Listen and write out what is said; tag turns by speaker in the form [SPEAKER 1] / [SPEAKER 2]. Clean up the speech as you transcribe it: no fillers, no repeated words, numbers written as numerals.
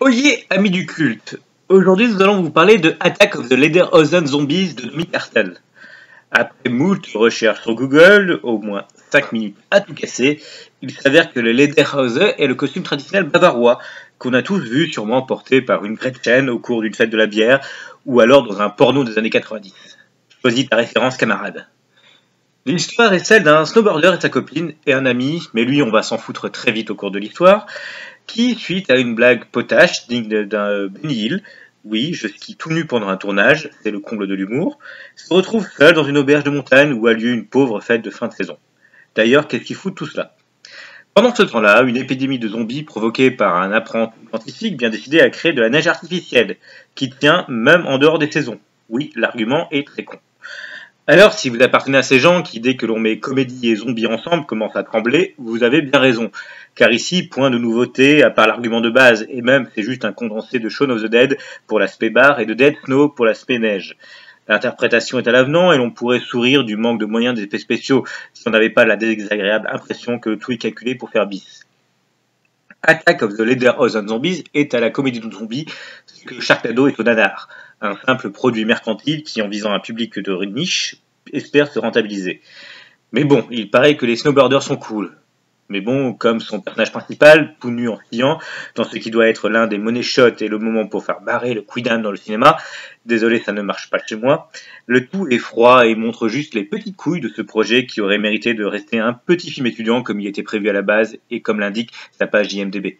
[SPEAKER 1] Oyez, amis du culte, aujourd'hui nous allons vous parler de Attack of the Lederhosen Zombies de Dominic Artel. Après moult recherches sur Google, au moins 5 minutes à tout casser, il s'avère que le Lederhosen est le costume traditionnel bavarois qu'on a tous vu sûrement porté par une Gretchen au cours d'une fête de la bière ou alors dans un porno des années 90. Choisis ta référence, camarade. L'histoire est celle d'un snowboarder et sa copine et un ami, mais lui on va s'en foutre très vite au cours de l'histoire, qui, suite à une blague potache digne d'un Benny Hill, oui, je skie tout nu pendant un tournage, c'est le comble de l'humour, se retrouve seul dans une auberge de montagne où a lieu une pauvre fête de fin de saison. D'ailleurs, qu'est-ce qui fout tout cela? Pendant ce temps-là, une épidémie de zombies provoquée par un apprenti scientifique bien décidé à créer de la neige artificielle, qui tient même en dehors des saisons. Oui, l'argument est très con. Alors, si vous appartenez à ces gens qui, dès que l'on met comédie et zombies ensemble, commencent à trembler, vous avez bien raison. Car ici, point de nouveauté, à part l'argument de base, et même c'est juste un condensé de Shaun of the Dead pour l'aspect bar et de Dead Snow pour l'aspect neige. L'interprétation est à l'avenant et l'on pourrait sourire du manque de moyens des effets spéciaux si on n'avait pas la désagréable impression que tout est calculé pour faire bis. Attack of the Lederhosen Zombies est à la comédie de zombies ce que Sharknado est au nanar, un simple produit mercantile qui, en visant un public de niche, espère se rentabiliser. Mais bon, il paraît que les snowboarders sont cool. Mais bon, comme son personnage principal, tout nu en skiant, dans ce qui doit être l'un des money shots et le moment pour faire barrer le quidam dans le cinéma, désolé ça ne marche pas chez moi, le tout est froid et montre juste les petites couilles de ce projet qui aurait mérité de rester un petit film étudiant comme il était prévu à la base et comme l'indique sa page IMDb.